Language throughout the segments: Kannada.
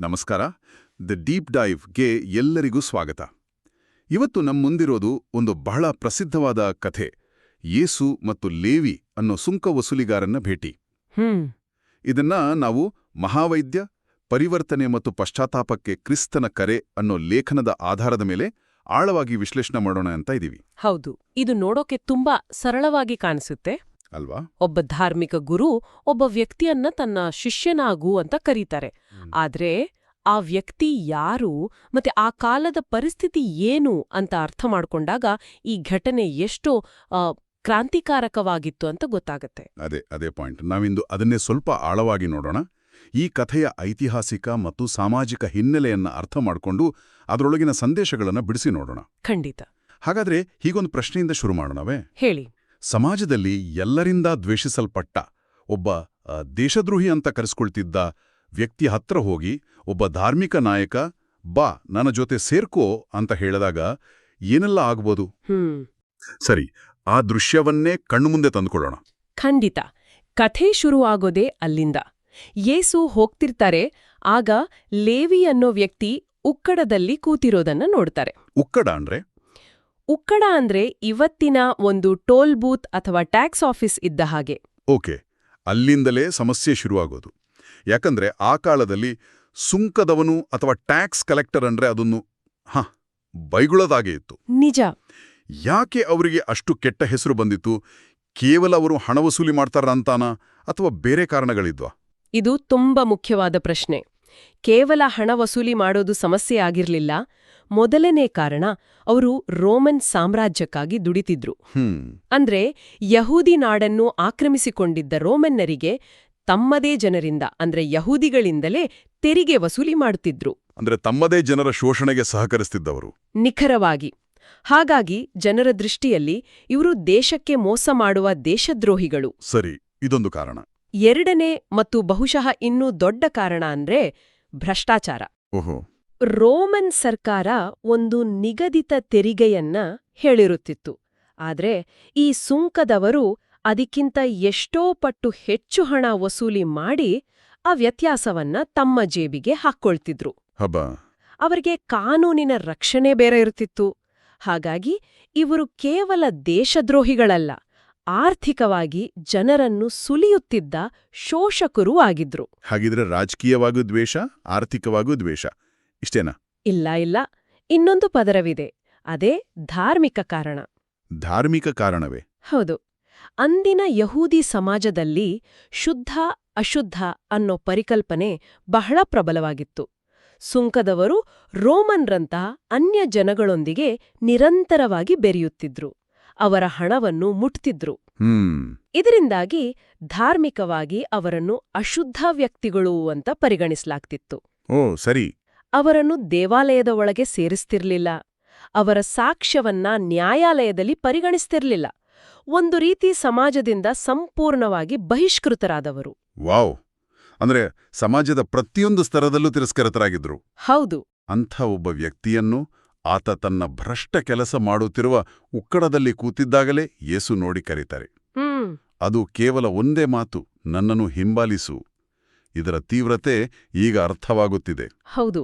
ನಮಸ್ಕಾರ. ದ ಡೀಪ್ ಡೈವ್ಗೆ ಎಲ್ಲರಿಗೂ ಸ್ವಾಗತ. ಇವತ್ತು ನಮ್ಮ ಮುಂದಿರೋದು ಒಂದು ಬಹಳ ಪ್ರಸಿದ್ಧವಾದ ಕಥೆ, ಯೇಸು ಮತ್ತು ಲೇವಿ ಅನ್ನೋ ಸುಂಕ ವಸೂಲಿಗಾರನ ಭೇಟಿ. ಇದನ್ನ ನಾವು ಮಹಾವೈದ್ಯ, ಪರಿವರ್ತನೆ ಮತ್ತು ಪಶ್ಚಾತ್ತಾಪಕ್ಕೆ ಕ್ರಿಸ್ತನ ಕರೆ ಅನ್ನೋ ಲೇಖನದ ಆಧಾರದ ಮೇಲೆ ಆಳವಾಗಿ ವಿಶ್ಲೇಷಣೆ ಮಾಡೋಣ ಅಂತ ಇದೀವಿ. ಹೌದು, ಇದು ನೋಡೋಕೆ ತುಂಬಾ ಸರಳವಾಗಿ ಕಾಣಿಸುತ್ತೆ ಅಲ್ವಾ? ಒಬ್ಬ ಧಾರ್ಮಿಕ ಗುರು ಒಬ್ಬ ವ್ಯಕ್ತಿಯನ್ನ ತನ್ನ ಶಿಷ್ಯನಾಗು ಅಂತ ಕರೀತಾರೆ. ಆದ್ರೆ ಆ ವ್ಯಕ್ತಿ ಯಾರು ಮತ್ತೆ ಆ ಕಾಲದ ಪರಿಸ್ಥಿತಿ ಏನು ಅಂತ ಅರ್ಥ ಮಾಡ್ಕೊಂಡಾಗ ಈ ಘಟನೆ ಎಷ್ಟೋ ಕ್ರಾಂತಿಕಾರಕವಾಗಿತ್ತು ಅಂತ ಗೊತ್ತಾಗತ್ತೆ. ಅದೇ ಪಾಯಿಂಟ್. ನಾವಿಂದು ಅದನ್ನೇ ಸ್ವಲ್ಪ ಆಳವಾಗಿ ನೋಡೋಣ. ಈ ಕಥೆಯ ಐತಿಹಾಸಿಕ ಮತ್ತು ಸಾಮಾಜಿಕ ಹಿನ್ನೆಲೆಯನ್ನ ಅರ್ಥ ಮಾಡಿಕೊಂಡು ಅದರೊಳಗಿನ ಸಂದೇಶಗಳನ್ನು ಬಿಡಿಸಿ ನೋಡೋಣ. ಖಂಡಿತ. ಹಾಗಾದ್ರೆ ಹೀಗೊಂದು ಪ್ರಶ್ನೆಯಿಂದ ಶುರು ಮಾಡೋಣವೇ? ಹೇಳಿ. ಸಮಾಜದಲ್ಲಿ ಎಲ್ಲರಿಂದ ದ್ವೇಷಿಸಲ್ಪಟ್ಟ ಒಬ್ಬ ದೇಶದ್ರೋಹಿ ಅಂತ ಕರೆಸ್ಕೊಳ್ತಿದ್ದ ವ್ಯಕ್ತಿ ಹತ್ರ ಹೋಗಿ ಒಬ್ಬ ಧಾರ್ಮಿಕ ನಾಯಕ ಬಾ ನನ್ನ ಜೊತೆ ಸೇರ್ಕೋ ಅಂತ ಹೇಳಿದಾಗ ಏನೆಲ್ಲ ಆಗ್ಬೋದು? ಸರಿ, ಆ ದೃಶ್ಯವನ್ನೇ ಕಣ್ಣುಮುಂದೆ ತಂದುಕೊಳ್ಳೋಣ. ಖಂಡಿತ. ಕಥೆ ಶುರುವಾಗೋದೇ ಅಲ್ಲಿಂದ. ಯೇಸು ಹೋಗ್ತಿರ್ತಾರೆ. ಆಗ ಲೇವಿ ಅನ್ನೋ ವ್ಯಕ್ತಿ ಉಕ್ಕಡದಲ್ಲಿ ಕೂತಿರೋದನ್ನ ನೋಡ್ತಾರೆ. ಉಕ್ಕಡ ಅಂದ್ರೆ? ಉಕ್ಕಡ ಅಂದ್ರೆ ಇವತ್ತಿನ ಒಂದು ಟೋಲ್ ಬೂತ್ ಅಥವಾ ಟ್ಯಾಕ್ಸ್ ಆಫೀಸ್ ಇದ್ದ ಹಾಗೆ. ಓಕೆ, ಅಲ್ಲಿಂದಲೇ ಸಮಸ್ಯೆ ಶುರುವಾಗೋದು. ಯಾಕಂದ್ರೆ ಆ ಕಾಲದಲ್ಲಿ ಸುಂಕದವನು ಅಥವಾ ಟ್ಯಾಕ್ಸ್ ಕಲೆಕ್ಟರ್ ಅಂದ್ರೆ ಅದನ್ನು ಬೈಗುಳದಾಗೆ ಇತ್ತು. ನಿಜ. ಯಾಕೆ ಅವರಿಗೆ ಅಷ್ಟು ಕೆಟ್ಟ ಹೆಸರು ಬಂದಿತ್ತು? ಕೇವಲ ಅವರು ಹಣ ವಸೂಲಿ ಮಾಡ್ತಾರಂತಾನ ಅಥವಾ ಬೇರೆ ಕಾರಣಗಳಿದ್ವಾ? ಇದು ತುಂಬಾ ಮುಖ್ಯವಾದ ಪ್ರಶ್ನೆ. ಕೇವಲ ಹಣ ವಸೂಲಿ ಮಾಡೋದು ಸಮಸ್ಯೆ ಆಗಿರ್ಲಿಲ್ಲ. ಮೊದಲನೇ ಕಾರಣ, ಅವರು ರೋಮನ್ ಸಾಮ್ರಾಜ್ಯಕ್ಕಾಗಿ ದುಡಿತಿದ್ರು. ಅಂದ್ರೆ ಯಹೂದಿ ನಾಡನ್ನು ಆಕ್ರಮಿಸಿಕೊಂಡಿದ್ದ ರೋಮನ್ನರಿಗೆ ತಮ್ಮದೇ ಜನರಿಂದ ಅಂದ್ರೆ ಯಹೂದಿಗಳಿಂದಲೇ ತೆರಿಗೆ ವಸೂಲಿ ಮಾಡುತ್ತಿದ್ರು. ಅಂದ್ರೆ ತಮ್ಮದೇ ಜನರ ಶೋಷಣೆಗೆ ಸಹಕರಿಸುತ್ತಿದ್ದವರು. ನಿಖರವಾಗಿ. ಹಾಗಾಗಿ ಜನರ ದೃಷ್ಟಿಯಲ್ಲಿ ಇವರು ದೇಶಕ್ಕೆ ಮೋಸ ಮಾಡುವ ದೇಶದ್ರೋಹಿಗಳು. ಸರಿ, ಇದೊಂದು ಕಾರಣ. ಎರಡನೇ ಮತ್ತು ಬಹುಶಃ ಇನ್ನೂ ದೊಡ್ಡ ಕಾರಣ ಅಂದ್ರೆ ಭ್ರಷ್ಟಾಚಾರ. ಓಹೋ. ರೋಮನ್ ಸರ್ಕಾರ ಒಂದು ನಿಗದಿತ ತೆರಿಗೆಯನ್ನ ಹೇಳಿರುತ್ತಿತ್ತು. ಆದ್ರೆ ಈ ಸುಂಕದವರು ಅದಕ್ಕಿಂತ ಎಷ್ಟೋ ಪಟ್ಟು ಹೆಚ್ಚು ಹಣ ವಸೂಲಿ ಮಾಡಿ ಆ ವ್ಯತ್ಯಾಸವನ್ನ ತಮ್ಮ ಜೇಬಿಗೆ ಹಾಕ್ಕೊಳ್ತಿದ್ರು. ಅವರಿಗೆ ಕಾನೂನಿನ ರಕ್ಷಣೆ ಬೇರೆ ಇರುತ್ತಿತ್ತು. ಹಾಗಾಗಿ ಇವರು ಕೇವಲ ದೇಶದ್ರೋಹಿಗಳಲ್ಲ, ಆರ್ಥಿಕವಾಗಿ ಜನರನ್ನು ಸುಲಿಯುತ್ತಿದ್ದ ಶೋಷಕರೂ ಆಗಿದ್ರು. ಹಾಗಿದ್ರೆ ರಾಜಕೀಯವಾಗೂ ದ್ವೇಷ, ಆರ್ಥಿಕವಾಗೂ ದ್ವೇಷ, ಇಷ್ಟೇನಾ? ಇಲ್ಲ. ಇನ್ನೊಂದು ಪದರವಿದೆ. ಅದೇ ಧಾರ್ಮಿಕ ಕಾರಣ. ಧಾರ್ಮಿಕ ಕಾರಣವೇ? ಹೌದು. ಅಂದಿನ ಯಹೂದಿ ಸಮಾಜದಲ್ಲಿ ಶುದ್ಧ ಅಶುದ್ಧ ಅನ್ನೋ ಪರಿಕಲ್ಪನೆ ಬಹಳ ಪ್ರಬಲವಾಗಿತ್ತು. ಸುಂಕದವರು ರೋಮನ್ರಂತಹ ಅನ್ಯ ಜನಗಳೊಂದಿಗೆ ನಿರಂತರವಾಗಿ ಬೆರೆಯುತ್ತಿದ್ರು. ಅವರ ಹಣವನ್ನು ಮುಟ್ತಿದ್ರು. ಇದರಿಂದಾಗಿ ಧಾರ್ಮಿಕವಾಗಿ ಅವರನ್ನು ಅಶುದ್ಧ ವ್ಯಕ್ತಿಗಳು ಅಂತ ಪರಿಗಣಿಸಲಾಗ್ತಿತ್ತು. ಓ ಸರಿ. ಅವರನ್ನು ದೇವಾಲಯದ ಒಳಗೆ ಸೇರಿಸ್ತಿರ್ಲಿಲ್ಲ. ಅವರ ಸಾಕ್ಷ್ಯವನ್ನ ನ್ಯಾಯಾಲಯದಲ್ಲಿ ಪರಿಗಣಿಸ್ತಿರ್ಲಿಲ್ಲ. ಒಂದು ರೀತಿ ಸಮಾಜದಿಂದ ಸಂಪೂರ್ಣವಾಗಿ ಬಹಿಷ್ಕೃತರಾದವರು. ವಾವ್! ಅಂದ್ರೆ ಸಮಾಜದ ಪ್ರತಿಯೊಂದು ಸ್ತರದಲ್ಲೂ ತಿರಸ್ಕೃತರಾಗಿದ್ರು. ಹೌದು. ಅಂಥ ಒಬ್ಬ ವ್ಯಕ್ತಿಯನ್ನು ಆತ ತನ್ನ ಭ್ರಷ್ಟ ಕೆಲಸ ಮಾಡುತ್ತಿರುವ ಉಕ್ಕಡದಲ್ಲಿ ಕೂತಿದ್ದಾಗಲೇ ಯೇಸು ನೋಡಿ ಕರೀತಾರೆ. ಅದು ಕೇವಲ ಒಂದೇ ಮಾತು, ನನ್ನನ್ನು ಹಿಂಬಾಲಿಸು. ಇದರ ತೀವ್ರತೆ ಈಗ ಅರ್ಥವಾಗುತ್ತಿದೆ. ಹೌದು.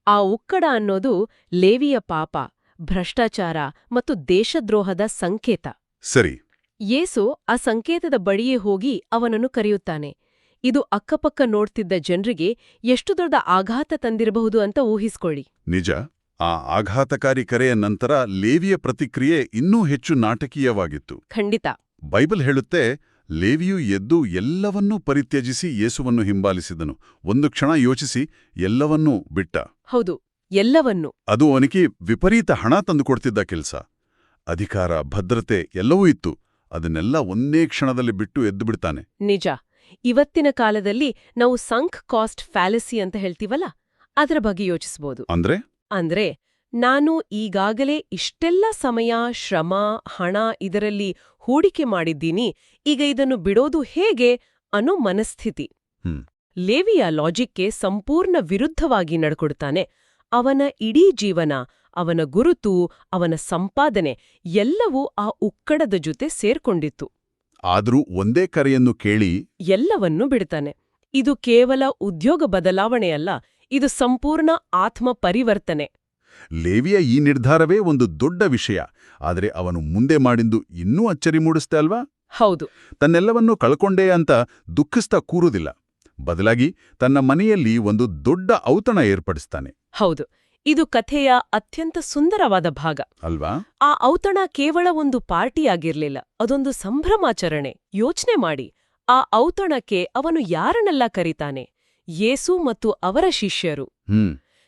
ಆ ಉಕ್ಕಡ ಅನ್ನೋದು ಲೇವಿಯ ಪಾಪ, ಭ್ರಷ್ಟಾಚಾರ ಮತ್ತು ದೇಶದ್ರೋಹದ ಸಂಕೇತ. ಸರಿ. ಯೇಸು ಆ ಸಂಕೇತದ ಬಳಿಯೇ ಹೋಗಿ ಅವನನ್ನು ಕರೆಯುತ್ತಾನೆ. ಇದು ಅಕ್ಕಪಕ್ಕ ನೋಡ್ತಿದ್ದ ಜನರಿಗೆ ಎಷ್ಟು ದೊಡ್ಡ ಆಘಾತ ತಂದಿರಬಹುದು ಅಂತ ಊಹಿಸ್ಕೊಳ್ಳಿ. ನಿಜ. ಆ ಆಘಾತಕಾರಿ ಕರೆಯ ನಂತರ ಲೇವಿಯ ಪ್ರತಿಕ್ರಿಯೆ ಇನ್ನೂ ಹೆಚ್ಚು ನಾಟಕೀಯವಾಗಿತ್ತು. ಖಂಡಿತ. ಬೈಬಲ್ ಹೇಳುತ್ತೆ, ಲೇವಿಯು ಎದ್ದು ಎಲ್ಲವನ್ನೂ ಪರಿತ್ಯಜಿಸಿ ಯೇಸುವನ್ನು ಹಿಂಬಾಲಿಸಿದನು. ಒಂದು ಕ್ಷಣ ಯೋಚಿಸಿ, ಎಲ್ಲವನ್ನೂ ಬಿಟ್ಟ. ಹೌದು, ಎಲ್ಲವನ್ನೂ. ಅದು ಅವನಿಗೆ ವಿಪರೀತ ಹಣ ತಂದುಕೊಡ್ತಿದ್ದ ಕೆಲಸ. ಅಧಿಕಾರ, ಭದ್ರತೆ ಎಲ್ಲವೂ ಇತ್ತು. ಅದನ್ನೆಲ್ಲ ಒಂದೇ ಕ್ಷಣದಲ್ಲಿ ಬಿಟ್ಟು ಎದ್ದು ಬಿಡ್ತಾನೆ. ನಿಜ. ಇವತ್ತಿನ ಕಾಲದಲ್ಲಿ ನಾವು ಸಂಕ್ ಕಾಸ್ಟ್ ಫ್ಯಾಲಸಿ ಅಂತ ಹೇಳ್ತೀವಲ್ಲ, ಅದರ ಬಗ್ಗೆ ಯೋಚಿಸ್ಬೋದು. ಅಂದ್ರೆ ನಾನು ಈಗಾಗಲೇ ಇಷ್ಟೆಲ್ಲ ಸಮಯ, ಶ್ರಮ, ಹಣ ಇದರಲ್ಲಿ ಹೂಡಿಕೆ ಮಾಡಿದ್ದೀನಿ, ಈಗ ಇದನ್ನು ಬಿಡೋದು ಹೇಗೆ ಅನ್ನೋ ಮನಸ್ಥಿತಿ. ಲೇವಿಯ ಲಾಜಿಕ್ಗೆ ಸಂಪೂರ್ಣ ವಿರುದ್ಧವಾಗಿ ನಡ್ಕೊಡ್ತಾನೆ. ಅವನ ಇಡೀ ಜೀವನ, ಅವನ ಗುರುತು, ಅವನ ಸಂಪಾದನೆ ಎಲ್ಲವೂ ಆ ಉಕ್ಕಡದ ಜೊತೆ ಸೇರ್ಕೊಂಡಿತ್ತು. ಆದರೂ ಒಂದೇ ಕರೆಯನ್ನು ಕೇಳಿ ಎಲ್ಲವನ್ನೂ ಬಿಡ್ತಾನೆ. ಇದು ಕೇವಲ ಉದ್ಯೋಗ ಬದಲಾವಣೆಯಲ್ಲ, ಇದು ಸಂಪೂರ್ಣ ಆತ್ಮ ಪರಿವರ್ತನೆ. ಲೇವಿಯ ಈ ನಿರ್ಧಾರವೇ ಒಂದು ದೊಡ್ಡ ವಿಷಯ, ಆದರೆ ಅವನು ಮುಂದೆ ಮಾಡಿದ್ದು ಇನ್ನೂ ಅಚ್ಚರಿ ಮೂಡಿಸ್ತೆ ಅಲ್ವಾ? ಹೌದು. ತನ್ನೆಲ್ಲವನ್ನೂ ಕಳ್ಕೊಂಡೇ ಅಂತ ದುಃಖಿಸ್ತಾ ಕೂರುವುದಿಲ್ಲ. ಬದಲಾಗಿ ತನ್ನ ಮನೆಯಲ್ಲಿ ಒಂದು ದೊಡ್ಡ ಔತಣ ಏರ್ಪಡಿಸ್ತಾನೆ. ಹೌದು, ಇದು ಕಥೆಯ ಅತ್ಯಂತ ಸುಂದರವಾದ ಭಾಗ ಅಲ್ವಾ? ಆ ಔತಣ ಕೇವಲ ಒಂದು ಪಾರ್ಟಿಯಾಗಿರ್ಲಿಲ್ಲ, ಅದೊಂದು ಸಂಭ್ರಮಾಚರಣೆ. ಯೋಚ್ನೆ ಮಾಡಿ, ಆ ಔತಣಕ್ಕೆ ಅವನು ಯಾರನ್ನೆಲ್ಲ ಕರೀತಾನೆ? ಯೇಸು ಮತ್ತು ಅವರ ಶಿಷ್ಯರು,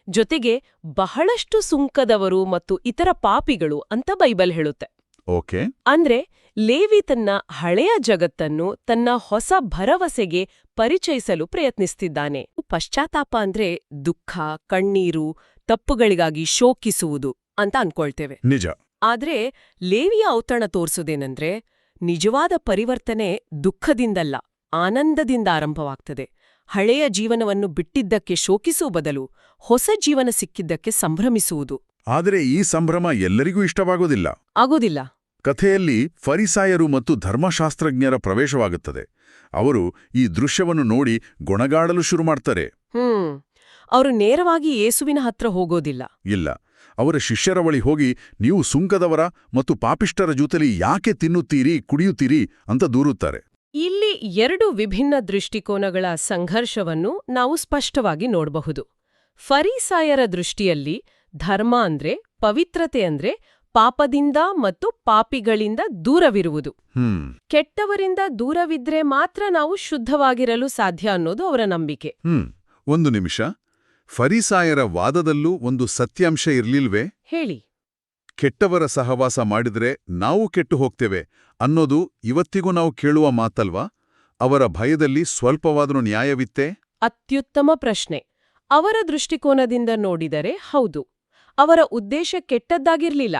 ಜೊತೆಗೆ ಬಹಳಷ್ಟು ಸುಂಕದವರು ಮತ್ತು ಇತರ ಪಾಪಿಗಳು ಅಂತ ಬೈಬಲ್ ಹೇಳುತ್ತೆ. ಓಕೆ. ಅಂದ್ರೆ ಲೇವಿ ತನ್ನ ಹಳೆಯ ಜಗತ್ತನ್ನು ತನ್ನ ಹೊಸ ಭರವಸೆಗೆ ಪರಿಚಯಿಸಲು ಪ್ರಯತ್ನಿಸ್ತಿದ್ದಾನೆ. ಪಶ್ಚಾತ್ತಾಪ ಅಂದ್ರೆ ದುಃಖ, ಕಣ್ಣೀರು, ತಪ್ಪುಗಳಿಗಾಗಿ ಶೋಕಿಸುವುದು ಅಂತ ಅನ್ಕೊಳ್ತೇವೆ. ನಿಜ. ಆದ್ರೆ ಲೇವಿಯ ಔತಣ ತೋರ್ಸೋದೇನಂದ್ರೆ ನಿಜವಾದ ಪರಿವರ್ತನೆ ದುಃಖದಿಂದಲ್ಲ, ಆನಂದದಿಂದ ಆರಂಭವಾಗ್ತದೆ. ಹಳೆಯ ಜೀವನವನ್ನು ಬಿಟ್ಟಿದ್ದಕ್ಕೆ ಶೋಕಿಸುವ ಬದಲು ಹೊಸ ಜೀವನ ಸಿಕ್ಕಿದ್ದಕ್ಕೆ ಸಂಭ್ರಮಿಸುವುದು. ಆದರೆ ಈ ಸಂಭ್ರಮ ಎಲ್ಲರಿಗೂ ಇಷ್ಟವಾಗೋದಿಲ್ಲ. ಆಗೋದಿಲ್ಲ. ಕಥೆಯಲ್ಲಿ ಫರಿಸಾಯರು ಮತ್ತು ಧರ್ಮಶಾಸ್ತ್ರಜ್ಞರ ಪ್ರವೇಶವಾಗುತ್ತದೆ. ಅವರು ಈ ದೃಶ್ಯವನ್ನು ನೋಡಿ ಗೊಣಗಾಡಲು ಶುರು ಮಾಡ್ತಾರೆ. ಅವರು ನೇರವಾಗಿ ಯೇಸುವಿನ ಹತ್ರ ಹೋಗೋದಿಲ್ಲ. ಇಲ್ಲ, ಅವರ ಶಿಷ್ಯರ ಬಳಿ ಹೋಗಿ, ನೀವು ಸುಂಕದವರ ಮತ್ತು ಪಾಪಿಷ್ಟರ ಜೊತೆಲಿ ಯಾಕೆ ತಿನ್ನುತ್ತೀರಿ, ಕುಡಿಯುತ್ತೀರಿ ಅಂತ ದೂರುತ್ತಾರೆ. ಇಲ್ಲಿ 2 ವಿಭಿನ್ನ ದೃಷ್ಟಿಕೋನಗಳ ಸಂಘರ್ಷವನ್ನು ನಾವು ಸ್ಪಷ್ಟವಾಗಿ ನೋಡಬಹುದು. ಫರಿಸಾಯರ ದೃಷ್ಟಿಯಲ್ಲಿ ಧರ್ಮ ಅಂದ್ರೆ, ಪವಿತ್ರತೆ ಅಂದ್ರೆ ಪಾಪದಿಂದ ಮತ್ತು ಪಾಪಿಗಳಿಂದ ದೂರವಿರುವುದು. ಕೆಟ್ಟವರಿಂದ ದೂರವಿದ್ರೆ ಮಾತ್ರ ನಾವು ಶುದ್ಧವಾಗಿರಲು ಸಾಧ್ಯ ಅನ್ನೋದು ಅವರ ನಂಬಿಕೆ. ಒಂದು ನಿಮಿಷ, ಫರಿಸಾಯರ ವಾದದಲ್ಲೂ ಒಂದು ಸತ್ಯಾಂಶ ಇರ್ಲಿಲ್ವೇ? ಹೇಳಿ. ಕೆಟ್ಟವರ ಸಹವಾಸ ಮಾಡಿದ್ರೆ ನಾವು ಕೆಟ್ಟು ಹೋಗ್ತೇವೆ ಅನ್ನೋದು ಇವತ್ತಿಗೂ ನಾವು ಕೇಳುವ ಮಾತಲ್ವಾ? ಅವರ ಭಯದಲ್ಲಿ ಸ್ವಲ್ಪವಾದರೂ ನ್ಯಾಯವಿತ್ತೇ? ಅತ್ಯುತ್ತಮ ಪ್ರಶ್ನೆ. ಅವರ ದೃಷ್ಟಿಕೋನದಿಂದ ನೋಡಿದರೆ ಹೌದು. ಅವರ ಉದ್ದೇಶ ಕೆಟ್ಟದ್ದಾಗಿರ್ಲಿಲ್ಲ.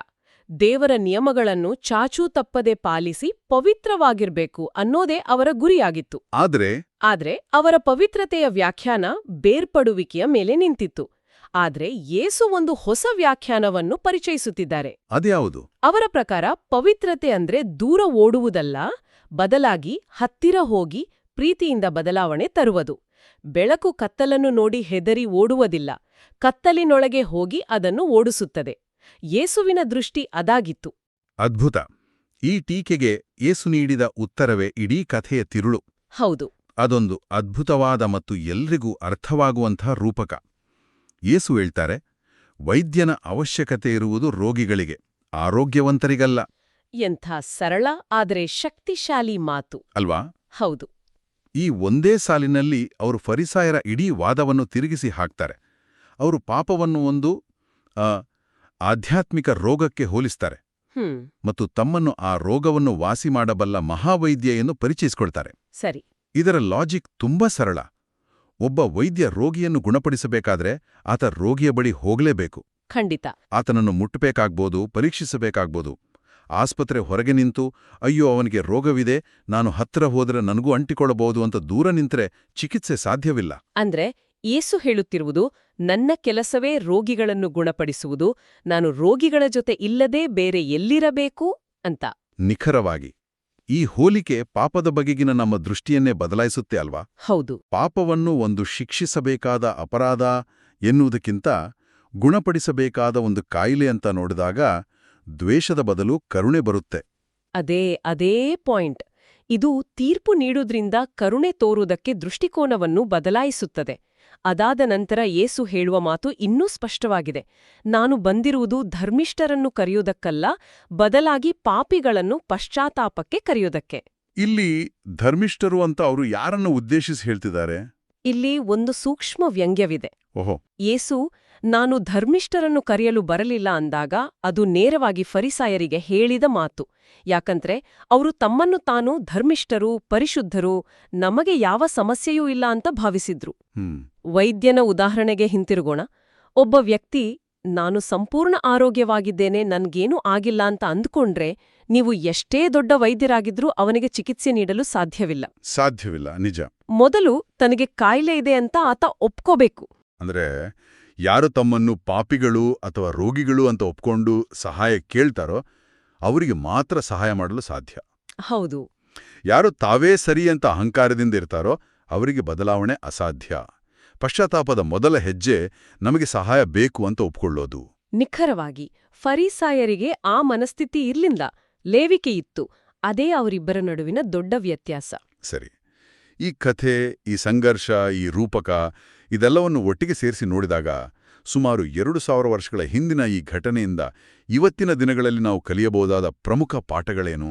ದೇವರ ನಿಯಮಗಳನ್ನು ಚಾಚೂ ತಪ್ಪದೆ ಪಾಲಿಸಿ ಪವಿತ್ರವಾಗಿರ್ಬೇಕು ಅನ್ನೋದೇ ಅವರ ಗುರಿಯಾಗಿತ್ತು. ಆದ್ರೆ ಅವರ ಪವಿತ್ರತೆಯ ವ್ಯಾಖ್ಯಾನ ಬೇರ್ಪಡುವಿಕೆಯ ಮೇಲೆ ನಿಂತಿತ್ತು. ಆದ್ರೆ ಯೇಸು ಒಂದು ಹೊಸ ವ್ಯಾಖ್ಯಾನವನ್ನು ಪರಿಚಯಿಸುತ್ತಿದ್ದಾರೆ. ಅದ್ಯಾವುದು? ಅವರ ಪ್ರಕಾರ ಪವಿತ್ರತೆ ಅಂದ್ರೆ ದೂರ ಓಡುವುದಲ್ಲ, ಬದಲಾಗಿ ಹತ್ತಿರ ಹೋಗಿ ಪ್ರೀತಿಯಿಂದ ಬದಲಾವಣೆ ತರುವುದು. ಬೆಳಕು ಕತ್ತಲನ್ನು ನೋಡಿ ಹೆದರಿ ಓಡುವುದಿಲ್ಲ, ಕತ್ತಲಿನೊಳಗೆ ಹೋಗಿ ಅದನ್ನು ಓಡಿಸುತ್ತದೆ. ಯೇಸುವಿನ ದೃಷ್ಟಿ ಅದಾಗಿತ್ತು. ಅದ್ಭುತ. ಈ ಟೀಕೆಗೆ ಯೇಸು ನೀಡಿದ ಉತ್ತರವೇ ಇಡೀ ಕಥೆಯ ತಿರುಳು. ಹೌದು. ಅದೊಂದು ಅದ್ಭುತವಾದ ಮತ್ತು ಎಲ್ರಿಗೂ ಅರ್ಥವಾಗುವಂಥ ರೂಪಕ. ಯೇಸು ಹೇಳ್ತಾರೆ, ವೈದ್ಯನ ಅವಶ್ಯಕತೆ ಇರುವುದು ರೋಗಿಗಳಿಗೆ, ಆರೋಗ್ಯವಂತರಿಗಲ್ಲ. ಎಂಥ ಸರಳ ಆದರೆ ಶಕ್ತಿಶಾಲಿ ಮಾತು ಅಲ್ವಾ? ಹೌದು. ಈ ಒಂದೇ ಸಾಲಿನಲ್ಲಿ ಅವರು ಫರಿಸಾಯರ ಇಡೀ ವಾದವನ್ನು ತಿರುಗಿಸಿ ಹಾಕ್ತಾರೆ. ಅವರು ಪಾಪವನ್ನು ಒಂದು ಆಧ್ಯಾತ್ಮಿಕ ರೋಗಕ್ಕೆ ಹೋಲಿಸ್ತಾರೆ ಮತ್ತು ತಮ್ಮನ್ನು ಆ ರೋಗವನ್ನು ವಾಸಿ ಮಾಡಬಲ್ಲ ಮಹಾವೈದ್ಯ ಎಂದು ಪರಿಚಯಿಸಿಕೊಳ್ತಾರೆ. ಸರಿ. ಇದರ ಲಾಜಿಕ್ ತುಂಬಾ ಸರಳ. ಒಬ್ಬ ವೈದ್ಯ ರೋಗಿಯನ್ನು ಗುಣಪಡಿಸಬೇಕಾದ್ರೆ ಆತ ರೋಗಿಯ ಬಳಿ ಹೋಗಲೇಬೇಕು. ಖಂಡಿತ. ಆತನನ್ನು ಮುಟ್ಟಬೇಕಾಗ್ಬೋದು, ಪರೀಕ್ಷಿಸಬೇಕಾಗ್ಬೋದು. ಆಸ್ಪತ್ರೆ ಹೊರಗೆ ನಿಂತು, ಅಯ್ಯೋ ಅವನಿಗೆ ರೋಗವಿದೆ, ನಾನು ಹತ್ತಿರ ಹೋದರೆ ನನಗೂ ಅಂಟಿಕೊಳ್ಳಬಹುದು ಅಂತ ದೂರ ನಿಂತರೆ ಚಿಕಿತ್ಸೆ ಸಾಧ್ಯವಿಲ್ಲ. ಅಂದ್ರೆ ಯೇಸು ಹೇಳುತ್ತಿರುವುದು, ನನ್ನ ಕೆಲಸವೇ ರೋಗಿಗಳನ್ನು ಗುಣಪಡಿಸುವುದು, ನಾನು ರೋಗಿಗಳ ಜೊತೆ ಇಲ್ಲದೇ ಬೇರೆ ಎಲ್ಲಿರಬೇಕು ಅಂತ. ನಿಖರವಾಗಿ. ಈ ಹೋಲಿಕೆ ಪಾಪದ ಬಗೆಗಿನ ನಮ್ಮ ದೃಷ್ಟಿಯನ್ನೇ ಬದಲಾಯಿಸುತ್ತೆ ಅಲ್ವಾ? ಹೌದು. ಪಾಪವನ್ನು ಒಂದು ಶಿಕ್ಷಿಸಬೇಕಾದ ಅಪರಾಧ ಎನ್ನುವುದಕ್ಕಿಂತ ಗುಣಪಡಿಸಬೇಕಾದ ಒಂದು ಕಾಯಿಲೆ ಅಂತ ನೋಡಿದಾಗ ದ್ವೇಷದ ಬದಲು ಕರುಣೆ ಬರುತ್ತೆ. ಅದೇ ಪಾಯಿಂಟ್. ಇದು ತೀರ್ಪು ನೀಡುವುದ್ರಿಂದ ಕರುಣೆ ತೋರುವುದಕ್ಕೆ ದೃಷ್ಟಿಕೋನವನ್ನು ಬದಲಾಯಿಸುತ್ತದೆ. ಅದಾದ ನಂತರ ಯೇಸು ಹೇಳುವ ಮಾತು ಇನ್ನೂ ಸ್ಪಷ್ಟವಾಗಿದೆ. ನಾನು ಬಂದಿರುವುದು ಧರ್ಮಿಷ್ಠರನ್ನು ಕರೆಯುವುದಕ್ಕಲ್ಲ, ಬದಲಾಗಿ ಪಾಪಿಗಳನ್ನು ಪಶ್ಚಾತ್ತಾಪಕ್ಕೆ ಕರೆಯುವುದಕ್ಕೆ. ಇಲ್ಲಿ ಧರ್ಮಿಷ್ಠರು ಅಂತ ಅವರು ಯಾರನ್ನು ಉದ್ದೇಶಿಸಿ ಹೇಳ್ತಿದ್ದಾರೆ? ಇಲ್ಲಿ ಒಂದು ಸೂಕ್ಷ್ಮ ವ್ಯಂಗ್ಯವಿದೆ. ಓಹೋ. ಯೇಸು ನಾನು ಧರ್ಮಿಷ್ಠರನ್ನು ಕರೆಯಲು ಬರಲಿಲ್ಲ ಅಂದಾಗ ಅದು ನೇರವಾಗಿ ಫರಿಸಾಯರಿಗೆ ಹೇಳಿದ ಮಾತು. ಯಾಕಂದ್ರೆ ಅವರು ತಮ್ಮನ್ನು ತಾನು ಧರ್ಮಿಷ್ಠರು, ಪರಿಶುದ್ಧರು, ನಮಗೆ ಯಾವ ಸಮಸ್ಯೆಯೂ ಇಲ್ಲ ಅಂತ ಭಾವಿಸಿದ್ರು. ವೈದ್ಯನ ಉದಾಹರಣೆಗೆ ಹಿಂತಿರುಗೋಣ. ಒಬ್ಬ ವ್ಯಕ್ತಿ ನಾನು ಸಂಪೂರ್ಣ ಆರೋಗ್ಯವಾಗಿದ್ದೇನೆ, ನನ್ಗೇನೂ ಆಗಿಲ್ಲ ಅಂತ ಅಂದ್ಕೊಂಡ್ರೆ ನೀವು ಎಷ್ಟೇ ದೊಡ್ಡ ವೈದ್ಯರಾಗಿದ್ರೂ ಅವನಿಗೆ ಚಿಕಿತ್ಸೆ ನೀಡಲು ಸಾಧ್ಯವಿಲ್ಲ. ನಿಜ. ಮೊದಲು ತನಗೆ ಕಾಯಿಲೆ ಇದೆ ಅಂತ ಆತ ಒಪ್ಕೋಬೇಕು. ಅಂದ್ರೆ ಯಾರು ತಮ್ಮನ್ನು ಪಾಪಿಗಳು ಅಥವಾ ರೋಗಿಗಳು ಅಂತ ಒಪ್ಕೊಂಡು ಸಹಾಯ ಕೇಳ್ತಾರೋ ಅವರಿಗೆ ಮಾತ್ರ ಸಹಾಯ ಮಾಡಲು ಸಾಧ್ಯ. ಹೌದು. ಯಾರು ತಾವೇ ಸರಿ ಅಂತ ಅಹಂಕಾರದಿಂದ ಇರ್ತಾರೋ ಅವರಿಗೆ ಬದಲಾವಣೆ ಅಸಾಧ್ಯ. ಪಶ್ಚಾತ್ತಾಪದ ಮೊದಲ ಹೆಜ್ಜೆ ನಮಗೆ ಸಹಾಯ ಬೇಕು ಅಂತ ಒಪ್ಕೊಳ್ಳೋದು. ನಿಖರವಾಗಿ ಫರಿಸಾಯರಿಗೆ ಆ ಮನಸ್ಥಿತಿ ಇರ್ಲಿಲ್ಲ, ಲೇವಿಕೆ ಇತ್ತು. ಅದೇ ಅವರಿಬ್ಬರ ನಡುವಿನ ದೊಡ್ಡ ವ್ಯತ್ಯಾಸ. ಸರಿ, ಈ ಕಥೆ, ಈ ಸಂಘರ್ಷ, ಈ ರೂಪಕ ಇದೆಲ್ಲವನ್ನು ಒಟ್ಟಿಗೆ ಸೇರಿಸಿ ನೋಡಿದಾಗ ಸುಮಾರು 2000 ವರ್ಷಗಳ ಹಿಂದಿನ ಈ ಘಟನೆಯಿಂದ ಇವತ್ತಿನ ದಿನಗಳಲ್ಲಿ ನಾವು ಕಲಿಯಬಹುದಾದ ಪ್ರಮುಖ ಪಾಠಗಳೇನು?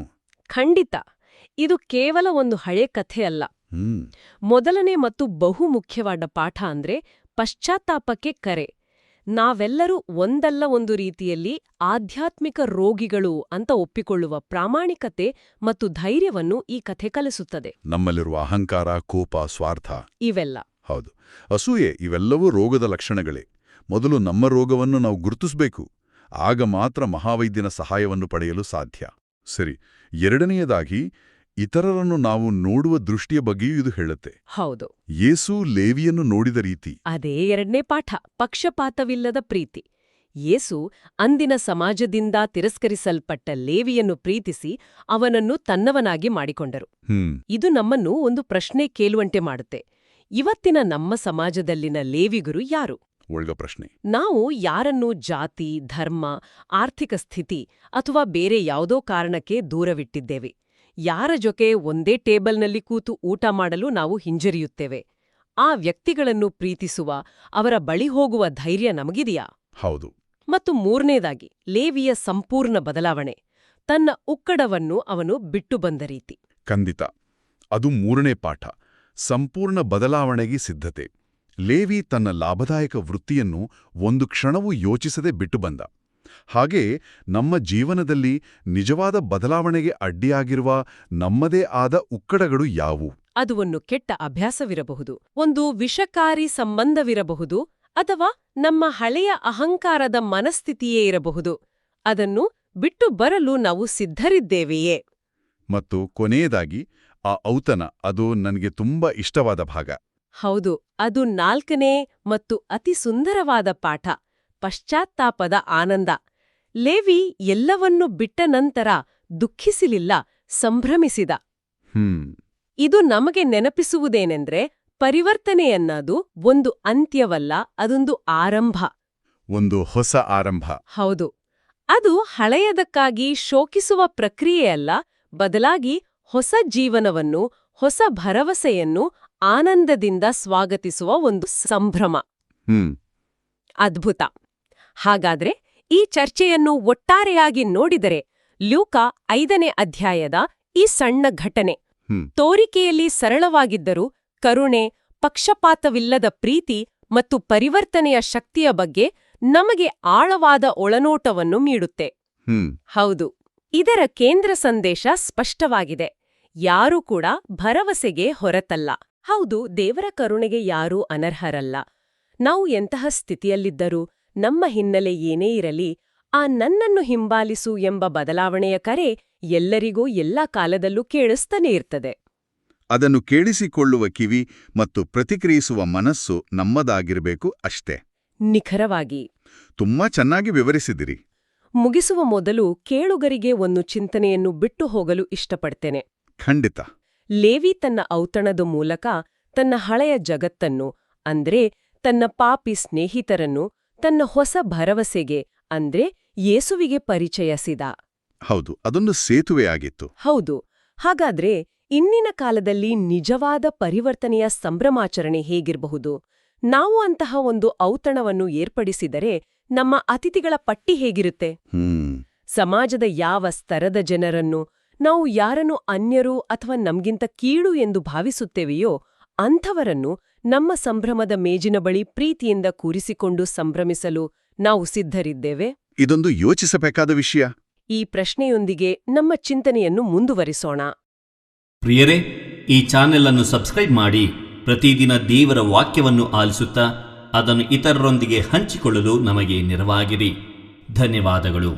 ಖಂಡಿತ. ಇದು ಕೇವಲ ಒಂದು ಹಳೆ ಕಥೆ ಅಲ್ಲ. ಮೊದಲನೇ ಮತ್ತು ಬಹುಮುಖ್ಯವಾದ ಪಾಠ ಅಂದ್ರೆ ಪಶ್ಚಾತ್ತಾಪಕ್ಕೆ ಕರೆ. ನಾವೆಲ್ಲರೂ ಒಂದಲ್ಲ ಒಂದು ರೀತಿಯಲ್ಲಿ ಆಧ್ಯಾತ್ಮಿಕ ರೋಗಿಗಳು ಅಂತ ಒಪ್ಪಿಕೊಳ್ಳುವ ಪ್ರಾಮಾಣಿಕತೆ ಮತ್ತು ಧೈರ್ಯವನ್ನು ಈ ಕಥೆ ಕಲಿಸುತ್ತದೆ. ನಮ್ಮಲ್ಲಿರುವ ಅಹಂಕಾರ, ಕೋಪ, ಸ್ವಾರ್ಥ ಇವೆಲ್ಲ. ಹೌದು, ಅಸೂಯೆ ಇವೆಲ್ಲವೂ ರೋಗದ ಲಕ್ಷಣಗಳೇ. ಮೊದಲು ನಮ್ಮ ರೋಗವನ್ನು ನಾವು ಗುರುತಿಸಬೇಕು. ಆಗ ಮಾತ್ರ ಮಹಾವೈದ್ಯನ ಸಹಾಯವನ್ನು ಪಡೆಯಲು ಸಾಧ್ಯ. ಸರಿ, ಎರಡನೆಯದಾಗಿ ಇತರರನ್ನು ನಾವು ನೋಡುವ ದೃಷ್ಟಿಯ ಬಗ್ಗೆಯೂ ಇದು ಹೇಳುತ್ತೆ. ಹೌದು, ಯೇಸು ಲೇವಿಯನ್ನು ನೋಡಿದ ರೀತಿ. ಅದೇ ಎರಡನೇ ಪಾಠ, ಪಕ್ಷಪಾತವಿಲ್ಲದ ಪ್ರೀತಿ. ಯೇಸು ಅಂದಿನ ಸಮಾಜದಿಂದ ತಿರಸ್ಕರಿಸಲ್ಪಟ್ಟ ಲೇವಿಯನ್ನು ಪ್ರೀತಿಸಿ ಅವನನ್ನು ತನ್ನವನಾಗಿ ಮಾಡಿಕೊಂಡರು. ಇದು ನಮ್ಮನ್ನು ಒಂದು ಪ್ರಶ್ನೆ ಕೇಳುವಂತೆ ಮಾಡುತ್ತೆ. ಇವತ್ತಿನ ನಮ್ಮ ಸಮಾಜದಲ್ಲಿನ ಲೇವಿಗರು ಯಾರು? ಒಳ್ಗ ಪ್ರಶ್ನೆ. ನಾವು ಯಾರನ್ನೂ ಜಾತಿ, ಧರ್ಮ, ಆರ್ಥಿಕ ಸ್ಥಿತಿ ಅಥವಾ ಬೇರೆ ಯಾವುದೋ ಕಾರಣಕ್ಕೆ ದೂರವಿಟ್ಟಿದ್ದೇವೆ? ಯಾರ ಜೊತೆ ಒಂದೇ ಟೇಬಲ್ನಲ್ಲಿ ಕೂತು ಊಟ ಮಾಡಲು ನಾವು ಹಿಂಜರಿಯುತ್ತೇವೆ? ಆ ವ್ಯಕ್ತಿಗಳನ್ನು ಪ್ರೀತಿಸುವ, ಅವರ ಬಳಿ ಹೋಗುವ ಧೈರ್ಯ ನಮಗಿದೆಯಾ? ಹೌದು. ಮತ್ತು ಮೂರನೇದಾಗಿ, ಲೇವಿಯ ಸಂಪೂರ್ಣ ಬದಲಾವಣೆ. ತನ್ನ ಉಕ್ಕಡವನ್ನು ಅವನು ಬಿಟ್ಟು ಬಂದ ರೀತಿ. ಖಂಡಿತ, ಅದು ಮೂರನೇ ಪಾಠ, ಸಂಪೂರ್ಣ ಬದಲಾವಣೆಗೆ ಸಿದ್ಧತೆ. ಲೇವಿ ತನ್ನ ಲಾಭದಾಯಕ ವೃತ್ತಿಯನ್ನು ಒಂದು ಕ್ಷಣವೂ ಯೋಚಿಸದೆ ಬಿಟ್ಟು ಬಂದ. ಹಾಗೇ ನಮ್ಮ ಜೀವನದಲ್ಲಿ ನಿಜವಾದ ಬದಲಾವಣೆಗೆ ಅಡ್ಡಿಯಾಗಿರುವ ನಮ್ಮದೇ ಆದ ಉಕ್ಕಡಗಳು ಯಾವುವು? ಅದು ಒಂದು ಕೆಟ್ಟ ಅಭ್ಯಾಸವಿರಬಹುದು, ಒಂದು ವಿಷಕಾರಿ ಸಂಬಂಧವಿರಬಹುದು, ಅಥವಾ ನಮ್ಮ ಹಳೆಯ ಅಹಂಕಾರದ ಮನಸ್ಥಿತಿಯೇ ಇರಬಹುದು. ಅದನ್ನು ಬಿಟ್ಟು ಬರಲು ನಾವು ಸಿದ್ಧರಿದ್ದೇವೆಯೇ? ಮತ್ತು ಕೊನೆಯದಾಗಿ ಆ ಔತಣ, ಅದು ನನಗೆ ತುಂಬಾ ಇಷ್ಟವಾದ ಭಾಗ. ಹೌದು, ಅದು 4ನೇ ಮತ್ತು ಅತಿ ಸುಂದರವಾದ ಪಾಠ, ಪಶ್ಚಾತ್ತಾಪದ ಆನಂದ. ಲೇವಿ ಎಲ್ಲವನ್ನೂ ಬಿಟ್ಟ ನಂತರ ದುಃಖಿಸಲಿಲ್ಲ, ಸಂಭ್ರಮಿಸಿದ. ಇದು ನಮಗೆ ನೆನಪಿಸುವುದೇನೆಂದ್ರೆ, ಪರಿವರ್ತನೆಯನ್ನದು ಒಂದು ಅಂತ್ಯವಲ್ಲ, ಅದೊಂದು ಆರಂಭ, ಒಂದು ಹೊಸ ಆರಂಭ. ಹೌದು, ಅದು ಹಳೆಯದಕ್ಕಾಗಿ ಶೋಕಿಸುವ ಪ್ರಕ್ರಿಯೆಯಲ್ಲ, ಬದಲಾಗಿ ಹೊಸ ಜೀವನವನ್ನು, ಹೊಸ ಭರವಸೆಯನ್ನು ಆನಂದದಿಂದ ಸ್ವಾಗತಿಸುವ ಒಂದು ಸಂಭ್ರಮ. ಅದ್ಭುತ. ಹಾಗಾದ್ರೆ ಈ ಚರ್ಚೆಯನ್ನು ಒಟ್ಟಾರೆಯಾಗಿ ನೋಡಿದರೆ, ಲೂಕ 5ನೇ ಅಧ್ಯಾಯದ ಈ ಸಣ್ಣ ಘಟನೆ ತೋರಿಕೆಯಲ್ಲಿ ಸರಳವಾಗಿದ್ದರೂ ಕರುಣೆ, ಪಕ್ಷಪಾತವಿಲ್ಲದ ಪ್ರೀತಿ ಮತ್ತು ಪರಿವರ್ತನೆಯ ಶಕ್ತಿಯ ಬಗ್ಗೆ ನಮಗೆ ಆಳವಾದ ಒಳನೋಟವನ್ನು ನೀಡುತ್ತೆ. ಹೌದು, ಇದರ ಕೇಂದ್ರ ಸಂದೇಶ ಸ್ಪಷ್ಟವಾಗಿದೆ. ಯಾರೂ ಕೂಡ ಭರವಸೆಗೆ ಹೊರತಲ್ಲ. ಹೌದು, ದೇವರ ಕರುಣೆಗೆ ಯಾರೂ ಅನರ್ಹರಲ್ಲ. ನಾವು ಎಂತಹ ಸ್ಥಿತಿಯಲ್ಲಿದ್ದರೂ, ನಮ್ಮ ಹಿನ್ನೆಲೆ ಏನೇ ಇರಲಿ, ಆ ನನ್ನನ್ನು ಹಿಂಬಾಲಿಸು ಎಂಬ ಬದಲಾವಣೆಯ ಕರೆ ಎಲ್ಲರಿಗೂ ಎಲ್ಲಾ ಕಾಲದಲ್ಲೂ ಕೇಳಿಸ್ತಾನೆ ಇರ್ತದೆ. ಅದನ್ನು ಕೇಳಿಸಿಕೊಳ್ಳುವ ಕಿವಿ ಮತ್ತು ಪ್ರತಿಕ್ರಿಯಿಸುವ ಮನಸ್ಸು ನಮ್ಮದಾಗಿರಬೇಕು ಅಷ್ಟೇ. ನಿಖರವಾಗಿ. ತುಂಬಾ ಚೆನ್ನಾಗಿ ವಿವರಿಸಿದಿರಿ. ಮುಗಿಸುವ ಮೊದಲು ಕೇಳುಗರಿಗೆ ಒಂದು ಚಿಂತನೆಯನ್ನು ಬಿಟ್ಟು ಹೋಗಲು ಇಷ್ಟಪಡ್ತೇನೆ. ಖಂಡಿತ. ಲೇವಿ ತನ್ನ ಔತಣದ ಮೂಲಕ ತನ್ನ ಹಳೆಯ ಜಗತ್ತನ್ನು, ಅಂದ್ರೆ ತನ್ನ ಪಾಪಿ ಸ್ನೇಹಿತರನ್ನು, ತನ್ನ ಹೊಸ ಭರವಸೆಗೆ, ಅಂದ್ರೆ ಯೇಸುವಿಗೆ ಪರಿಚಯಿಸಿದ. ಹೌದು, ಅದೊಂದು ಸೇತುವೆಯಾಗಿತ್ತು. ಹೌದು. ಹಾಗಾದ್ರೆ ಇಂದಿನ ಕಾಲದಲ್ಲಿ ನಿಜವಾದ ಪರಿವರ್ತನೆಯ ಸಂಭ್ರಮಾಚರಣೆ ಹೇಗಿರಬಹುದು? ನಾವು ಅಂತಹ ಒಂದು ಔತಣವನ್ನು ಏರ್ಪಡಿಸಿದರೆ ನಮ್ಮ ಅತಿಥಿಗಳ ಪಟ್ಟಿ ಹೇಗಿರುತ್ತೆ? ಸಮಾಜದ ಯಾವ ಸ್ತರದ ಜನರನ್ನು, ನಾವು ಯಾರನ್ನು ಅನ್ಯರು ಅಥವಾ ನಮ್ಗಿಂತ ಕೀಳು ಎಂದು ಭಾವಿಸುತ್ತೇವೆಯೋ ಅಂಥವರನ್ನು ನಮ್ಮ ಸಂಭ್ರಮದ ಮೇಜಿನ ಬಳಿ ಪ್ರೀತಿಯಿಂದ ಕೂರಿಸಿಕೊಂಡು ಸಂಭ್ರಮಿಸಲು ನಾವು ಸಿದ್ಧರಿದ್ದೇವೆ? ಇದೊಂದು ಯೋಚಿಸಬೇಕಾದ ವಿಷಯ. ಈ ಪ್ರಶ್ನೆಯೊಂದಿಗೆ ನಮ್ಮ ಚಿಂತನೆಯನ್ನು ಮುಂದುವರಿಸೋಣ. ಪ್ರಿಯರೇ, ಈ ಚಾನೆಲ್ ಅನ್ನು ಸಬ್ಸ್ಕ್ರೈಬ್ ಮಾಡಿ ಪ್ರತಿದಿನ ದೇವರ ವಾಕ್ಯವನ್ನು ಆಲಿಸುತ್ತಾ ಅದನ್ನು ಇತರರೊಂದಿಗೆ ಹಂಚಿಕೊಳ್ಳಲು ನಮಗೆ ನೆರವಾಗಿರಿ. ಧನ್ಯವಾದಗಳು.